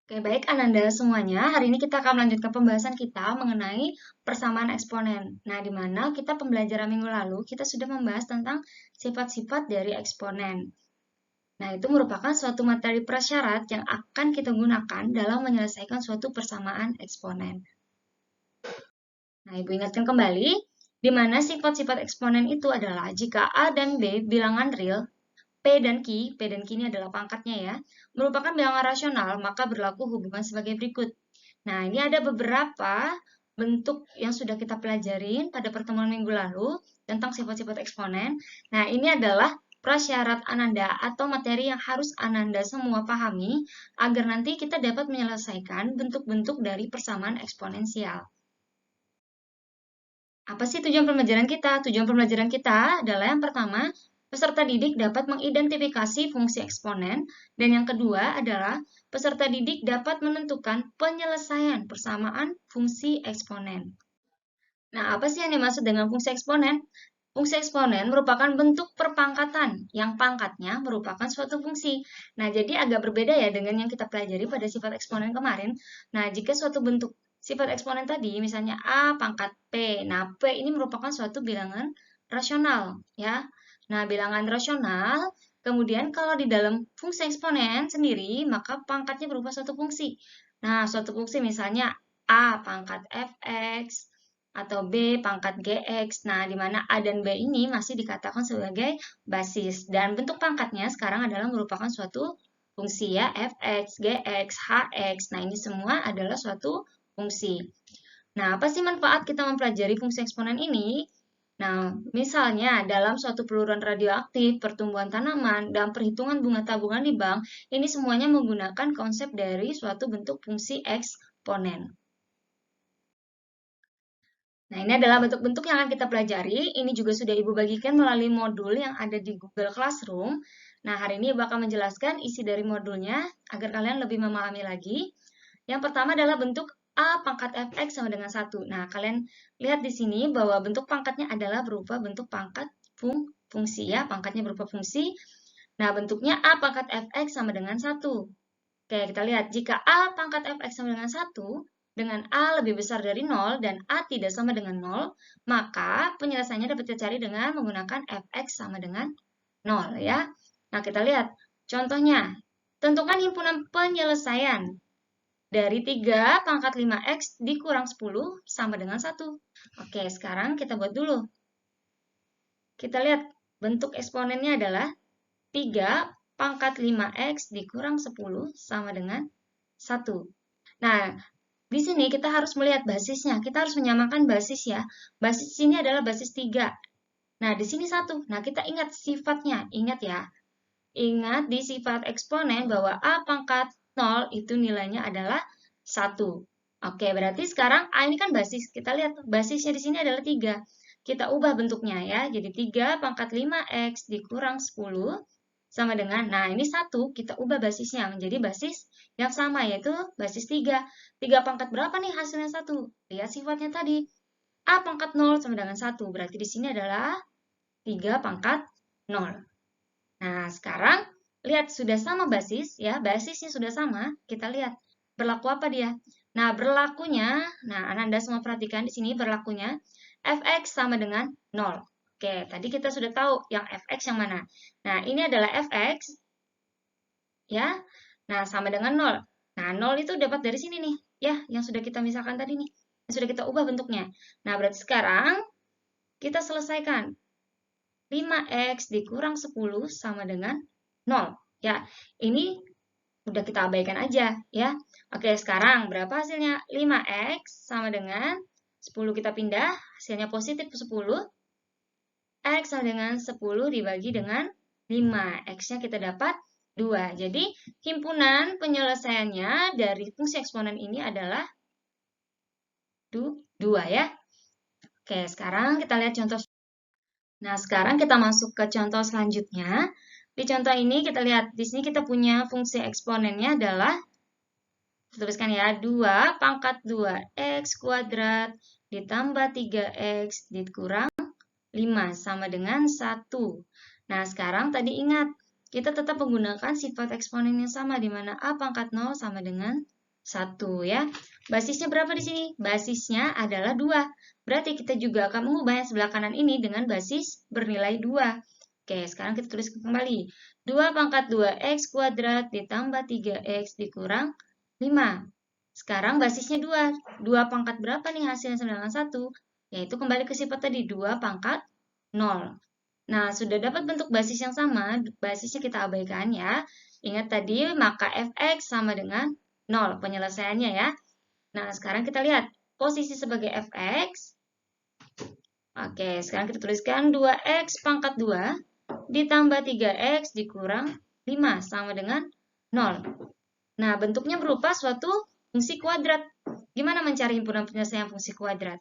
Oke, baik Ananda semuanya. Hari ini kita akan melanjutkan pembahasan kita mengenai persamaan eksponen. Nah, di mana kita pembelajaran minggu lalu, kita sudah membahas tentang sifat-sifat dari eksponen. Nah, itu merupakan suatu materi prasyarat yang akan kita gunakan dalam menyelesaikan suatu persamaan eksponen. Nah, Ibu ingatkan kembali, di mana sifat-sifat eksponen itu adalah jika A dan B bilangan real, P dan Q ini adalah pangkatnya ya, merupakan bilangan rasional, maka berlaku hubungan sebagai berikut. Nah, ini ada beberapa bentuk yang sudah kita pelajarin pada pertemuan minggu lalu tentang sifat-sifat eksponen. Nah, ini adalah prasyarat Ananda atau materi yang harus Ananda semua pahami agar nanti kita dapat menyelesaikan bentuk-bentuk dari persamaan eksponensial. Apa sih tujuan pembelajaran kita? Tujuan pembelajaran kita adalah yang pertama, peserta didik dapat mengidentifikasi fungsi eksponen, dan yang kedua adalah peserta didik dapat menentukan penyelesaian persamaan fungsi eksponen. Nah, apa sih yang dimaksud dengan fungsi eksponen? Fungsi eksponen merupakan bentuk perpangkatan yang pangkatnya merupakan suatu fungsi. Nah, jadi agak berbeda ya dengan yang kita pelajari pada sifat eksponen kemarin. Nah, jika suatu bentuk sifat eksponen tadi, misalnya A pangkat P. Nah, P ini merupakan suatu bilangan rasional, ya. Nah, bilangan rasional, kemudian kalau di dalam fungsi eksponen sendiri, maka pangkatnya berupa suatu fungsi. Nah, suatu fungsi misalnya A pangkat fx, atau B pangkat GX. Nah, di mana A dan B ini masih dikatakan sebagai basis. Dan bentuk pangkatnya sekarang adalah merupakan suatu fungsi ya, Fx, Gx, Hx. Nah, ini semua adalah suatu fungsi. Nah, apa sih manfaat kita mempelajari fungsi eksponen ini? Nah, misalnya dalam suatu peluruan radioaktif, pertumbuhan tanaman, dan perhitungan bunga tabungan di bank, ini semuanya menggunakan konsep dari suatu bentuk fungsi eksponen. Nah, ini adalah bentuk-bentuk yang akan kita pelajari. Ini juga sudah Ibu bagikan melalui modul yang ada di Google Classroom. Nah, hari ini Ibu akan menjelaskan isi dari modulnya agar kalian lebih memahami lagi. Yang pertama adalah bentuk A pangkat fx sama dengan 1. Nah, kalian lihat di sini bahwa bentuk pangkatnya adalah berupa bentuk pangkat fungsi ya, pangkatnya berupa fungsi. Nah, bentuknya A pangkat fx sama dengan 1. Oke, kita lihat. Jika A pangkat fx sama dengan 1, dengan A lebih besar dari 0 dan A tidak sama dengan 0, maka penyelesaiannya dapat dicari dengan menggunakan fx sama dengan 0 ya. Nah, kita lihat. Contohnya, tentukan himpunan penyelesaian dari 3 pangkat 5x dikurang 10 sama dengan 1. Oke, sekarang kita buat dulu. Kita lihat bentuk eksponennya adalah 3 pangkat 5x dikurang 10 sama dengan 1. Nah, di sini kita harus melihat basisnya. Kita harus menyamakan basis ya. Basis sini adalah basis 3. Nah, di sini 1. Nah, kita ingat sifatnya. Ingat ya. Ingat di sifat eksponen bahwa A pangkat 0 itu nilainya adalah 1. Oke, berarti sekarang A ini kan basis. Kita lihat basisnya di sini adalah 3. Kita ubah bentuknya ya. Jadi 3 pangkat 5x dikurang 10 sama dengan, nah ini 1, kita ubah basisnya menjadi basis yang sama, yaitu basis 3. 3 pangkat berapa nih hasilnya 1? Lihat sifatnya tadi. A pangkat 0 sama dengan 1. Berarti di sini adalah 3 pangkat 0. Nah, sekarang lihat sudah sama basis ya, basisnya sudah sama. Kita lihat berlaku apa dia. Nah, berlakunya, nah Anda semua perhatikan di sini berlakunya fx sama dengan 0. Oke, tadi kita sudah tahu yang fx yang mana. Nah, ini adalah fx ya. Nah, sama dengan 0. Nah, 0 itu dapat dari sini nih, ya, yang sudah kita misalkan tadi nih. Yang sudah kita ubah bentuknya. Nah, berarti sekarang kita selesaikan. 5x dikurang 10 sama dengan 0. Ya, ini udah kita abaikan aja ya. Oke, sekarang berapa hasilnya? 5x sama dengan 10 kita pindah, hasilnya positif 10. X sama dengan 10 dibagi dengan 5. X-nya kita dapat 2. Jadi, himpunan penyelesaiannya dari fungsi eksponen ini adalah 2 ya. Oke, sekarang kita lihat contoh. Nah, sekarang kita masuk ke contoh selanjutnya. Di contoh ini kita lihat, di sini kita punya fungsi eksponennya adalah, tuliskan ya, 2 pangkat 2x kuadrat ditambah 3x dikurang 5 sama dengan 1. Nah, sekarang tadi ingat, kita tetap menggunakan sifat eksponen yang sama, di mana A pangkat 0 sama dengan 1 ya. Basisnya berapa di sini? Basisnya adalah 2. Berarti kita juga akan mengubah yang sebelah kanan ini dengan basis bernilai 2. Oke, sekarang kita tulis kembali. 2 pangkat 2x kuadrat ditambah 3x dikurang 5. Sekarang basisnya 2. 2 pangkat berapa nih hasilnya sama dengan 1? Yaitu kembali ke sifat tadi, 2 pangkat 0. Nah, sudah dapat bentuk basis yang sama, basisnya kita abaikan ya. Ingat tadi, maka fx sama dengan 0 penyelesaiannya ya. Nah, sekarang kita lihat posisi sebagai fx. Oke, sekarang kita tuliskan 2x pangkat 2 ditambah 3x dikurang 5 sama dengan 0. Nah, bentuknya berupa suatu fungsi kuadrat. Gimana mencari himpunan penyelesaian fungsi kuadrat?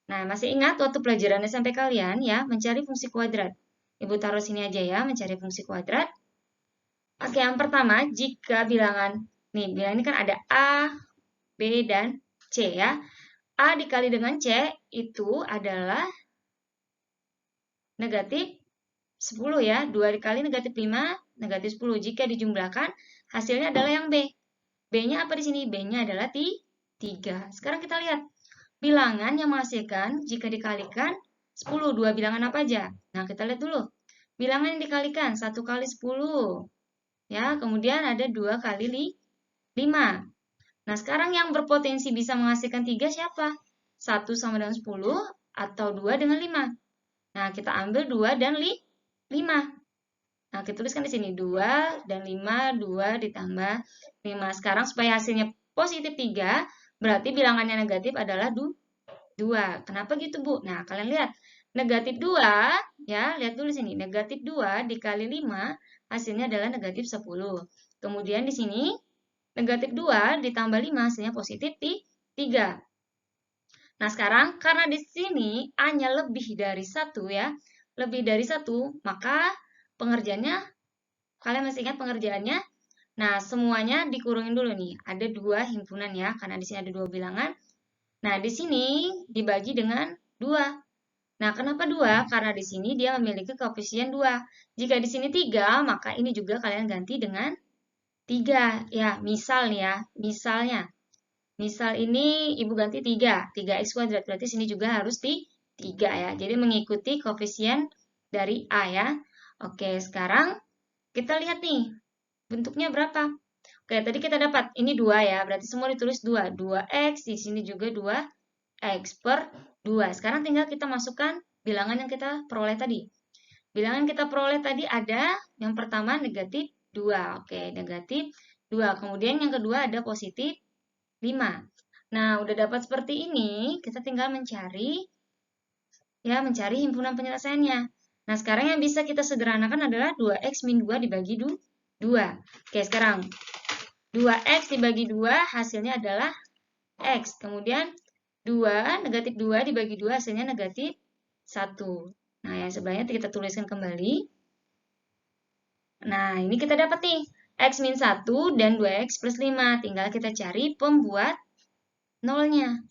Nah, masih ingat waktu pelajaran SMP kalian ya, mencari fungsi kuadrat. Ibu taruh sini aja ya, mencari fungsi kuadrat. Oke, yang pertama, jika bilangan, nih, bilangan ini kan ada A, B, dan C ya. A dikali dengan C itu adalah negatif 10 ya. 2 dikali negatif 5, negatif 10. Jika dijumlahkan, hasilnya adalah yang B. B-nya apa di sini? B-nya adalah 3. Sekarang kita lihat. Bilangan yang menghasilkan jika dikalikan 10. Dua bilangan apa aja? Nah, kita lihat dulu. Bilangan yang dikalikan 1 kali 10. Ya, kemudian ada 2 kali 5. Nah, sekarang yang berpotensi bisa menghasilkan 3 siapa? 1 sama dengan 10 atau 2 dengan 5. Nah, kita ambil 2 dan 5. Nah, kita tuliskan di sini 2 dan 5, 2 ditambah 5. Sekarang supaya hasilnya positif 3, berarti bilangannya negatif adalah 2. Kenapa gitu, Bu? Nah, kalian lihat. Negatif 2, ya, lihat dulu sini. Negatif 2 dikali 5, hasilnya adalah negatif 10. Kemudian di sini, negatif 2 ditambah 5, hasilnya positif 3. Nah, sekarang karena di sini A-nya lebih dari 1 ya, lebih dari 1, maka pengerjaannya, kalian masih ingat pengerjaannya? Nah, semuanya dikurungin dulu nih. Ada 2 himpunan ya, karena di sini ada 2 bilangan. Nah, di sini dibagi dengan 2. Nah, kenapa 2? Karena di sini dia memiliki koefisien 2. Jika di sini 3, maka ini juga kalian ganti dengan 3. Ya, misal nih ya, misalnya. Misal ini Ibu ganti 3, 3x kuadrat. Berarti sini juga harus 3 ya. Jadi mengikuti koefisien dari A ya. Oke, sekarang kita lihat nih, bentuknya berapa? Oke, tadi kita dapat, ini 2 ya, berarti semua ditulis 2. 2x, di sini juga 2x per 2. Sekarang tinggal kita masukkan bilangan yang kita peroleh tadi. Bilangan yang kita peroleh tadi ada, yang pertama negatif 2. Oke, negatif 2. Kemudian yang kedua ada positif 5. Nah, udah dapat seperti ini, kita tinggal mencari himpunan penyelesaiannya. Nah, sekarang yang bisa kita sederhanakan adalah 2x min 2 dibagi 2. Oke, sekarang 2x dibagi 2 hasilnya adalah x. Kemudian 2, negatif 2 dibagi 2 hasilnya negatif 1. Nah, yang sebelahnya kita tuliskan kembali. Nah, ini kita dapat nih, x min 1 dan 2x plus 5. Tinggal kita cari pembuat nolnya.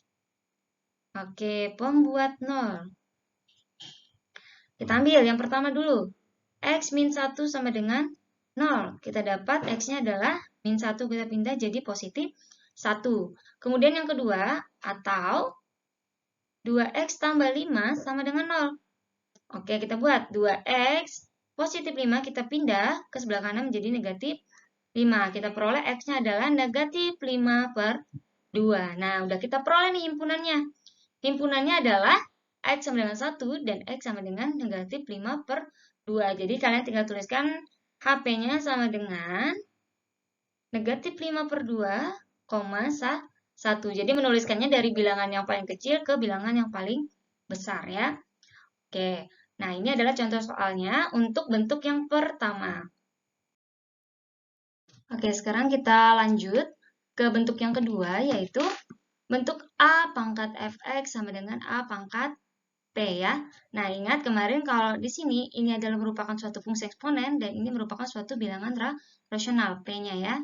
Oke, pembuat nol. Kita ambil yang pertama dulu. X min 1 sama dengan 0. Kita dapat X-nya adalah min 1. Kita pindah jadi positif 1. Kemudian yang kedua, atau 2X tambah 5 sama dengan 0. Oke, kita buat 2X positif 5. Kita pindah ke sebelah kanan menjadi negatif 5. Kita peroleh X-nya adalah negatif 5 per 2. Nah, udah kita peroleh nih himpunannya. Himpunannya adalah X sama dengan 1 dan X sama dengan negatif 5 per 2. Jadi kalian tinggal tuliskan HP-nya sama dengan negatif 5 per 2, 1. Jadi menuliskannya dari bilangan yang paling kecil ke bilangan yang paling besar ya. Oke, nah ini adalah contoh soalnya untuk bentuk yang pertama. Oke, sekarang kita lanjut ke bentuk yang kedua, yaitu bentuk A pangkat fx sama dengan A pangkat P ya. Nah, ingat kemarin kalau di sini ini adalah merupakan suatu fungsi eksponen dan ini merupakan suatu bilangan rasional P-nya ya.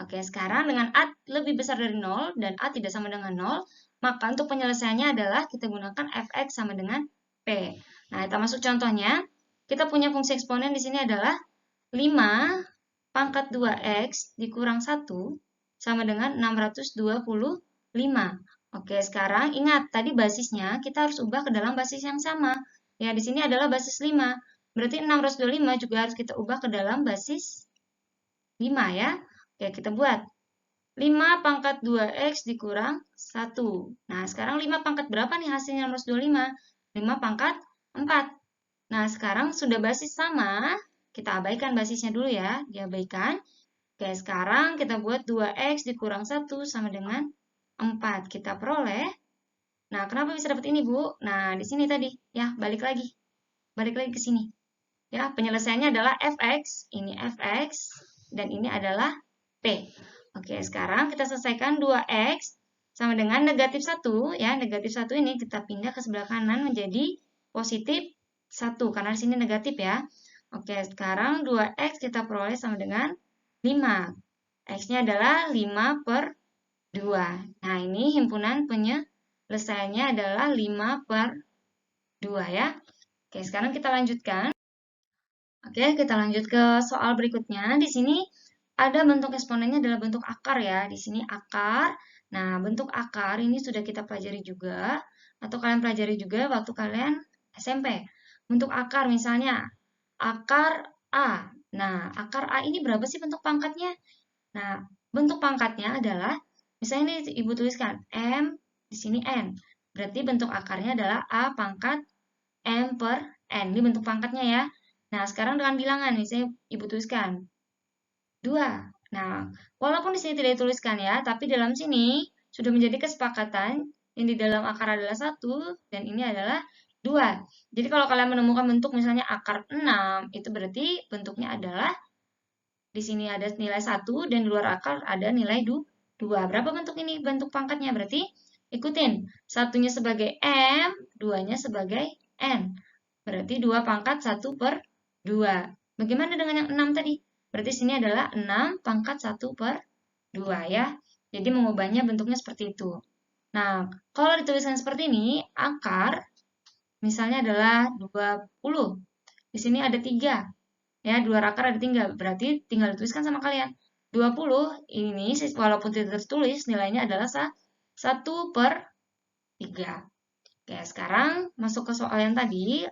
Oke, sekarang dengan A lebih besar dari 0 dan A tidak sama dengan 0, maka untuk penyelesaiannya adalah kita gunakan fx sama dengan P. Nah, kita masuk contohnya. Kita punya fungsi eksponen di sini adalah 5 pangkat 2x dikurang 1 sama dengan 625. Oke, sekarang ingat tadi basisnya kita harus ubah ke dalam basis yang sama. Ya, di sini adalah basis 5. Berarti 625 juga harus kita ubah ke dalam basis 5 ya. Oke, kita buat. 5 pangkat 2x dikurang 1. Nah, sekarang 5 pangkat berapa nih hasilnya 625? 5 pangkat 4. Nah, sekarang sudah basis sama. Kita abaikan basisnya dulu ya. Diabaikan. Oke, sekarang kita buat 2x dikurang 1 sama dengan 4. Kita peroleh. Nah, kenapa bisa dapat ini, Bu? Nah, di sini tadi. Ya, balik lagi. Balik lagi ke sini. Ya, penyelesaiannya adalah fx. Ini fx. Dan ini adalah p. Oke, sekarang kita selesaikan 2x sama dengan negatif 1. Ya, negatif 1 ini kita pindah ke sebelah kanan menjadi positif 1. Karena di sini negatif ya. Oke, sekarang 2x kita peroleh sama dengan 5. X-nya adalah 5 per 2. Nah, ini himpunan penyelesaiannya adalah 5 per 2 ya. Oke, sekarang kita lanjutkan. Oke, kita lanjut ke soal berikutnya. Di sini ada bentuk eksponennya adalah bentuk akar ya. Di sini akar. Nah, bentuk akar ini sudah kita pelajari juga. Atau kalian pelajari juga waktu kalian SMP. Bentuk akar misalnya akar A. Nah, akar A ini berapa sih bentuk pangkatnya? Nah, bentuk pangkatnya adalah, misalnya ini Ibu tuliskan M, di sini N. Berarti bentuk akarnya adalah A pangkat M per N. Ini bentuk pangkatnya ya. Nah, sekarang dengan bilangan, misalnya Ibu tuliskan 2. Nah, walaupun di sini tidak dituliskan ya, tapi dalam sini sudah menjadi kesepakatan yang di dalam akar adalah 1 dan ini adalah 2. Jadi kalau kalian menemukan bentuk misalnya akar 6, itu berarti bentuknya adalah di sini ada nilai 1 dan di luar akar ada nilai 2. Berapa bentuk ini? Bentuk pangkatnya berarti ikutin. Satunya sebagai M, 2-nya sebagai N. Berarti 2 pangkat 1 per 2. Bagaimana dengan yang 6 tadi? Berarti sini adalah 6 pangkat 1 per 2 ya. Jadi mengubahnya bentuknya seperti itu. Nah, kalau dituliskan seperti ini, akar misalnya adalah 20. Di sini ada 3. Ya, 2 akar ada 3. Berarti tinggal dituliskan sama kalian. 20 ini walaupun tidak tertulis nilainya adalah 1 per 3. Oke, sekarang masuk ke soal yang tadi.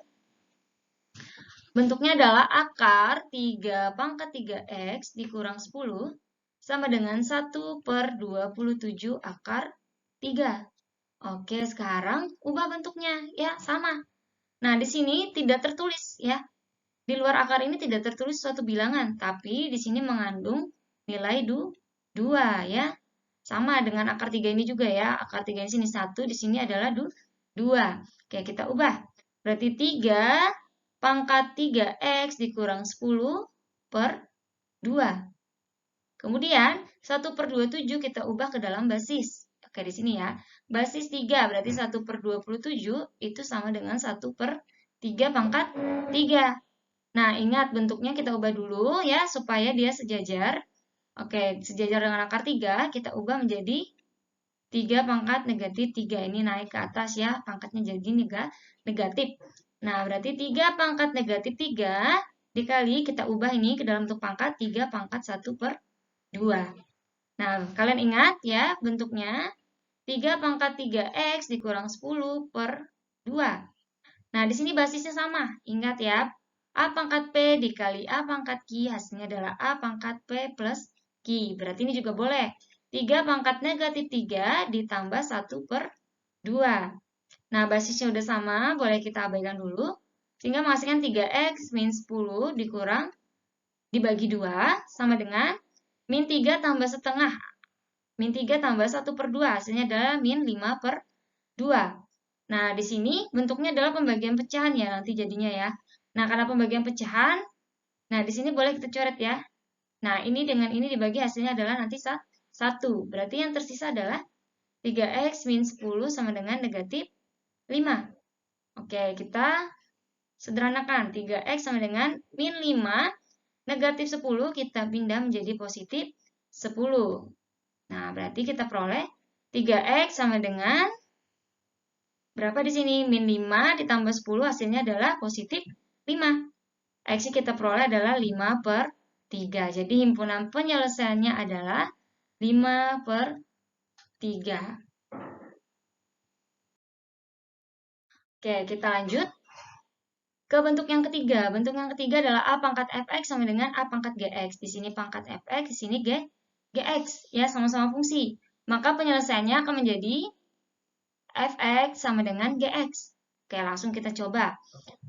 Bentuknya adalah akar 3 pangkat 3x dikurang 10 sama dengan 1 per 27 akar 3. Oke, sekarang ubah bentuknya. Ya, sama. Nah, di sini tidak tertulis ya. Di luar akar ini tidak tertulis suatu bilangan, tapi di sini mengandung nilai 2 ya. Sama dengan akar 3 ini juga ya. Akar 3 di sini 1, di sini adalah 2. Oke, kita ubah. Berarti 3 pangkat 3x dikurang 10 per 2. Kemudian 1 per 27 kita ubah ke dalam basis. Oke, di sini ya. Basis 3 berarti 1 per 27 itu sama dengan 1 per 3 pangkat 3. Nah, ingat bentuknya kita ubah dulu ya, supaya dia sejajar. Oke, sejajar dengan akar 3, kita ubah menjadi 3 pangkat negatif 3. Ini naik ke atas ya, pangkatnya jadi negatif. Nah, berarti 3 pangkat negatif 3 dikali, kita ubah ini ke dalam bentuk pangkat 3 pangkat 1 per 2. Nah, kalian ingat ya bentuknya 3 pangkat 3x dikurang 10 per 2. Nah, di sini basisnya sama. Ingat ya, A pangkat P dikali A pangkat Q, hasilnya adalah A pangkat P plus Q. Berarti ini juga boleh. 3 pangkat negatif 3 ditambah 1 per 2. Nah, basisnya udah sama, boleh kita abaikan dulu. Sehingga menghasilkan 3x min 10 dikurang dibagi 2 sama dengan min 3 tambah setengah. Min 3 tambah 1 per 2, hasilnya adalah min 5 per 2. Nah, di sini bentuknya adalah pembagian pecahan ya nanti jadinya ya. Nah, karena pembagian pecahan, nah di sini boleh kita coret ya. Nah, ini dengan ini dibagi hasilnya adalah nanti 1. Berarti yang tersisa adalah 3x min 10 sama dengan negatif 5. Oke, kita sederhanakan. 3x sama dengan min 5, negatif 10 kita pindah menjadi positif 10. Nah, berarti kita peroleh 3x sama dengan berapa di sini? Min 5 ditambah 10 hasilnya adalah positif 5. X kita peroleh adalah 5 per 3. Jadi himpunan penyelesaiannya adalah 5/3. Oke, kita lanjut ke bentuk yang ketiga. Bentuk yang ketiga adalah A pangkat fx sama dengan A pangkat gx. Di sini pangkat fx, di sini gx. Ya, sama-sama fungsi. Maka penyelesaiannya akan menjadi fx sama dengan gx. Oke, langsung kita coba.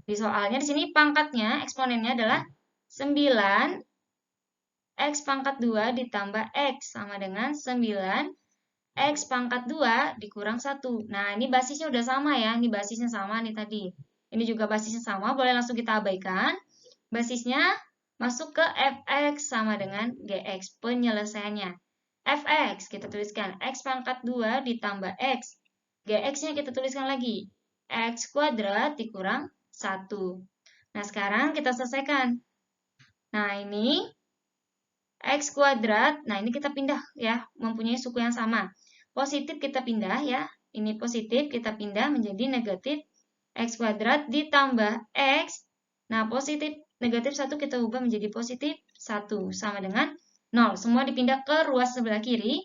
Di soalnya di sini pangkatnya, eksponennya adalah 9 x pangkat 2 ditambah x sama dengan 9 x pangkat 2 dikurang 1. Nah, ini basisnya udah sama ya. Ini basisnya sama nih tadi. Ini juga basisnya sama, boleh langsung kita abaikan. Basisnya masuk ke fx sama dengan gx. Penyelesaiannya. Fx kita tuliskan x pangkat 2 ditambah x. Gx-nya kita tuliskan lagi. X kuadrat dikurang 1. Nah, sekarang kita selesaikan. Nah, ini x kuadrat. Nah, ini kita pindah ya, mempunyai suku yang sama. Positif kita pindah ya. Ini positif kita pindah menjadi negatif x kuadrat ditambah x. Nah, positif negatif 1 kita ubah menjadi positif 1 sama dengan 0. Semua dipindah ke ruas sebelah kiri.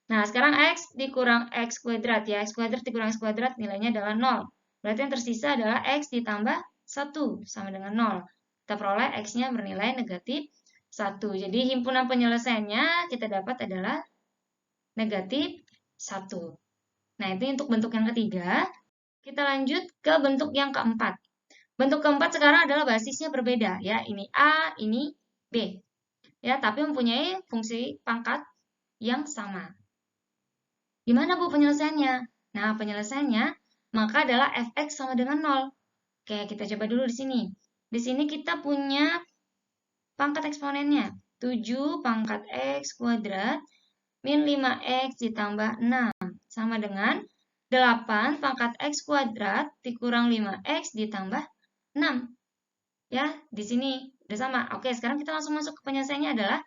Nah, sekarang x dikurang x kuadrat ya. X kuadrat dikurang x kuadrat nilainya adalah 0. Berarti yang tersisa adalah x ditambah 1 sama dengan 0. Kita peroleh x-nya bernilai negatif 1. Jadi himpunan penyelesaiannya kita dapat adalah negatif 1. Nah, itu untuk bentuk yang ketiga. Kita lanjut ke bentuk yang keempat. Bentuk keempat sekarang adalah basisnya berbeda ya. Ini A, ini B. Ya, tapi mempunyai fungsi pangkat yang sama. Gimana Bu penyelesaiannya? Nah, penyelesaiannya maka adalah fx sama dengan 0. Oke, kita coba dulu di sini. Di sini kita punya pangkat eksponennya. 7 pangkat x kuadrat min 5x ditambah 6 sama dengan 8 pangkat x kuadrat dikurang 5x ditambah 6. Ya, di sini udah sama. Oke, sekarang kita langsung masuk ke penyelesaiannya adalah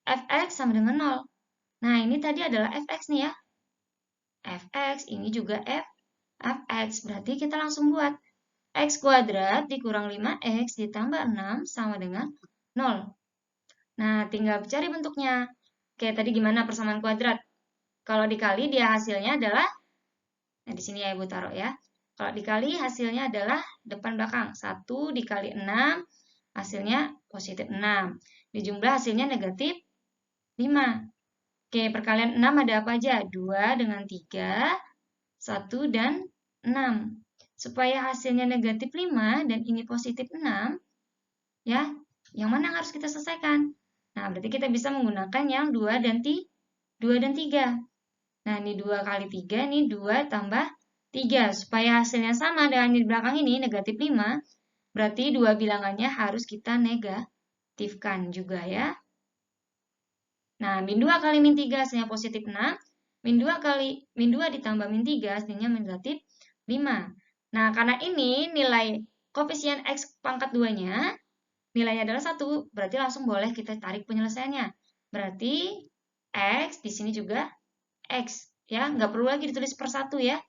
fx sama dengan 0. Nah, ini tadi adalah fx nih ya. Fx, ini juga fx. Berarti kita langsung buat x kuadrat dikurang 5x ditambah 6 sama dengan 0. Nah, tinggal cari bentuknya. Oke, tadi gimana persamaan kuadrat? Kalau dikali dia hasilnya adalah, nah di sini ya Ibu taruh ya. Kalau dikali hasilnya adalah depan belakang. 1 dikali 6, hasilnya positif 6. Dijumlah hasilnya negatif 5. Oke, perkalian 6 ada apa aja? 2 dengan 3, 1 dan 6. Supaya hasilnya negatif 5 dan ini positif 6, ya, yang mana yang harus kita selesaikan? Nah, berarti kita bisa menggunakan yang 2 dan 3. Nah, ini 2 kali 3, ini 2 tambah 3. Supaya hasilnya sama dengan di belakang ini, negatif 5, berarti dua bilangannya harus kita negatifkan juga ya. Nah, min 2 kali min 3 hasilnya positif 6. Min 2 ditambah min 3 hasilnya negatif 5. Nah, karena ini nilai koefisien x pangkat 2-nya, nilainya adalah 1, berarti langsung boleh kita tarik penyelesaiannya. Berarti x di sini juga x. Ya, nggak perlu lagi ditulis per 1 ya.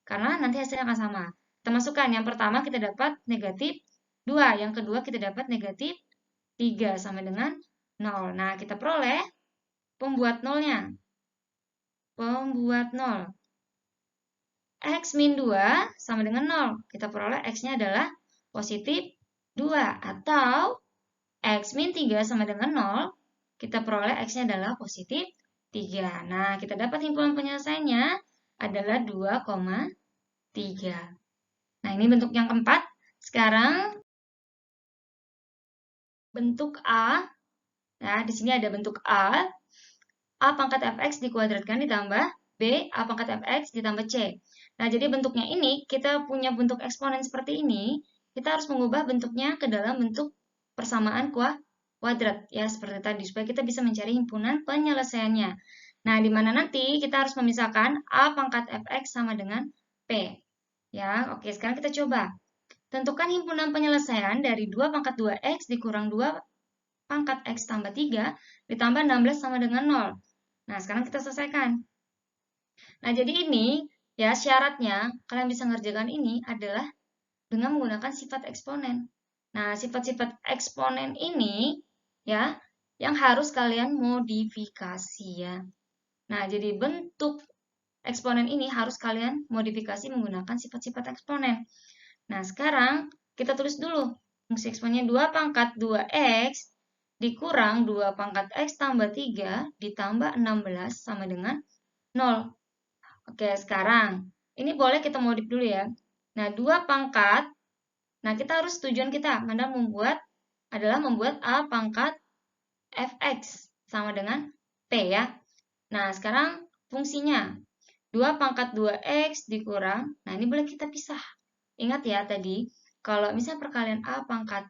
Karena nanti hasilnya akan sama. Kita masukkan, yang pertama kita dapat negatif 2, yang kedua kita dapat negatif 3 sama dengan 0. Nah, kita peroleh pembuat nolnya. Pembuat 0. X min 2 sama dengan 0. Kita peroleh X-nya adalah positif 2. Atau X min 3 sama dengan 0. Kita peroleh X-nya adalah positif 3. Nah, kita dapat himpunan penyelesaiannya adalah 2,3. Nah, ini bentuk yang keempat. Sekarang bentuk A. Nah, di sini ada bentuk A. A pangkat fx dikuadratkan ditambah B, A pangkat fx ditambah C. Nah, jadi bentuknya ini, kita punya bentuk eksponen seperti ini, kita harus mengubah bentuknya ke dalam bentuk persamaan kuadrat, ya, seperti tadi, supaya kita bisa mencari himpunan penyelesaiannya. Nah, di mana nanti kita harus memisahkan A pangkat fx sama dengan P. Ya, oke, sekarang kita coba. Tentukan himpunan penyelesaian dari 2 pangkat 2x dikurang 2 pangkat x tambah 3 ditambah 16 sama dengan 0. Nah, sekarang kita selesaikan. Nah, jadi ini ya syaratnya kalian bisa mengerjakan ini adalah dengan menggunakan sifat eksponen. Nah, sifat-sifat eksponen ini ya yang harus kalian modifikasi ya. Nah, jadi bentuk eksponen ini harus kalian modifikasi menggunakan sifat-sifat eksponen. Nah, sekarang kita tulis dulu. Fungsi eksponennya 2 pangkat 2x dikurang 2 pangkat x tambah 3 ditambah 16 sama dengan 0. Oke, sekarang ini boleh kita modif dulu ya. Nah, 2 pangkat. Nah, kita harus tujuan kita adalah membuat a pangkat fx sama dengan p ya. Nah, sekarang fungsinya 2 pangkat 2x dikurang. Nah, ini boleh kita pisah. Ingat ya tadi, kalau misalnya perkalian a pangkat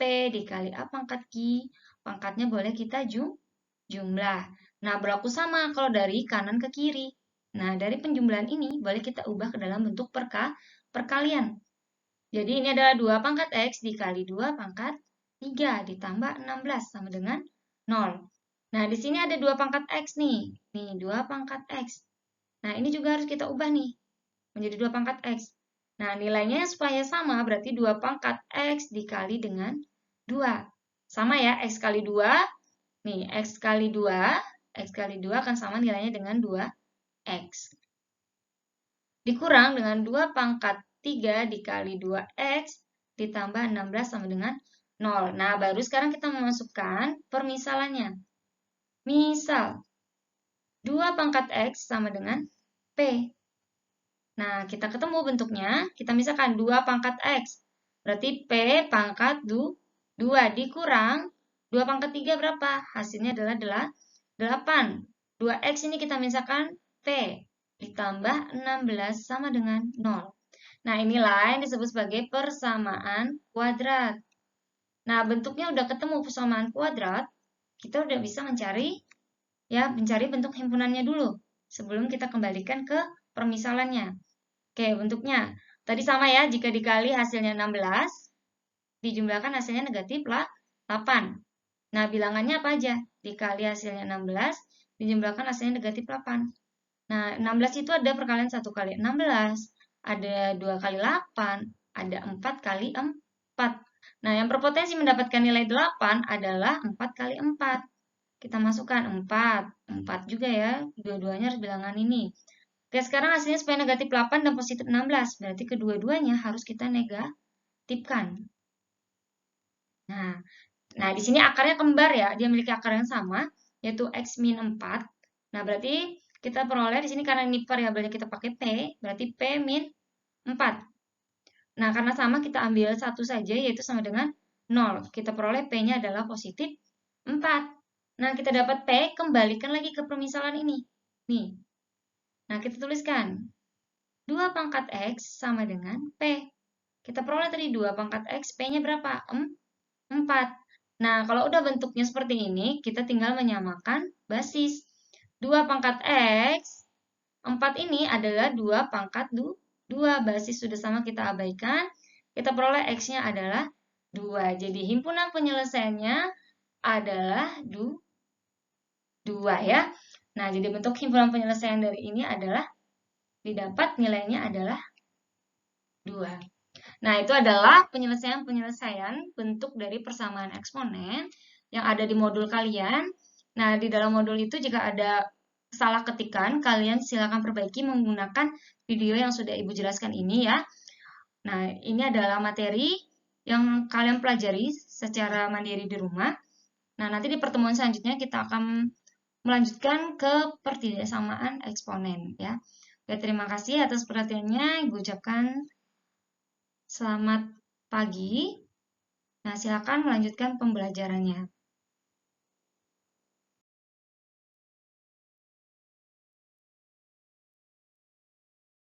p dikali a pangkat q, pangkatnya boleh kita jumlah. Nah, berlaku sama kalau dari kanan ke kiri. Nah, dari penjumlahan ini boleh kita ubah ke dalam bentuk perkalian. Jadi ini adalah 2 pangkat x dikali 2 pangkat 3 ditambah 16 sama dengan 0. Nah, di sini ada 2 pangkat x nih. Nih, 2 pangkat x. Nah, ini juga harus kita ubah nih, menjadi 2 pangkat x. Nah, nilainya supaya sama, berarti 2 pangkat x dikali dengan 2. Sama ya, x kali 2. Nih, x kali 2 akan sama nilainya dengan 2x. Dikurang dengan 2 pangkat 3 dikali 2x ditambah 16 sama dengan 0. Nah, baru sekarang kita memasukkan permisalannya. Misal, 2 pangkat x sama dengan p. Nah, kita ketemu bentuknya, kita misalkan 2 pangkat x. Berarti p pangkat 2 dikurang 2 pangkat 3 berapa? Hasilnya adalah 8. 2x ini kita misalkan p ditambah 16 sama dengan 0. Nah, inilah yang disebut sebagai persamaan kuadrat. Nah, bentuknya udah ketemu persamaan kuadrat, kita udah bisa mencari bentuk himpunannya dulu sebelum kita kembalikan ke permisalannya. Oke, bentuknya. Tadi sama ya, jika dikali hasilnya 16, dijumlahkan hasilnya negatif 8. Nah, bilangannya apa aja? Dikali hasilnya 16, dijumlahkan hasilnya negatif 8. Nah, 16 itu ada perkalian 1 kali 16, ada 2 kali 8, ada 4 kali 4. Nah, yang berpotensi mendapatkan nilai 8 adalah 4 kali 4. Kita masukkan 4 juga ya, dua-duanya harus bilangan ini. Oke, sekarang hasilnya supaya negatif 8 dan positif 16, berarti kedua-duanya harus kita negatifkan. Nah, di sini akarnya kembar ya, dia memiliki akar yang sama, yaitu x min 4. Nah, berarti kita peroleh di sini karena ini variabelnya kita pakai p, berarti p min 4. Nah, karena sama kita ambil satu saja, yaitu sama dengan 0. Kita peroleh p-nya adalah positif 4. Nah, kita dapat p, kembalikan lagi ke permisalan ini. Nih. Nah, kita tuliskan 2 pangkat x sama dengan p. Kita peroleh tadi 2 pangkat x, p-nya berapa? 4. Nah, kalau udah bentuknya seperti ini, kita tinggal menyamakan basis. 2 pangkat x, 4 ini adalah 2 pangkat 2. Basis sudah sama kita abaikan. Kita peroleh x-nya adalah 2. Jadi, himpunan penyelesaiannya adalah 2 ya. Nah, jadi bentuk himpunan penyelesaian dari ini adalah didapat nilainya adalah 2. Nah, itu adalah penyelesaian-penyelesaian bentuk dari persamaan eksponen yang ada di modul kalian. Nah, di dalam modul itu jika ada salah ketikan, kalian silakan perbaiki menggunakan video yang sudah Ibu jelaskan ini ya. Nah, ini adalah materi yang kalian pelajari secara mandiri di rumah. Nah, nanti di pertemuan selanjutnya kita akan melanjutkan ke pertidaksamaan eksponen ya. Oke, terima kasih atas perhatiannya. Ibu ucapkan selamat pagi. Nah, silakan melanjutkan pembelajarannya.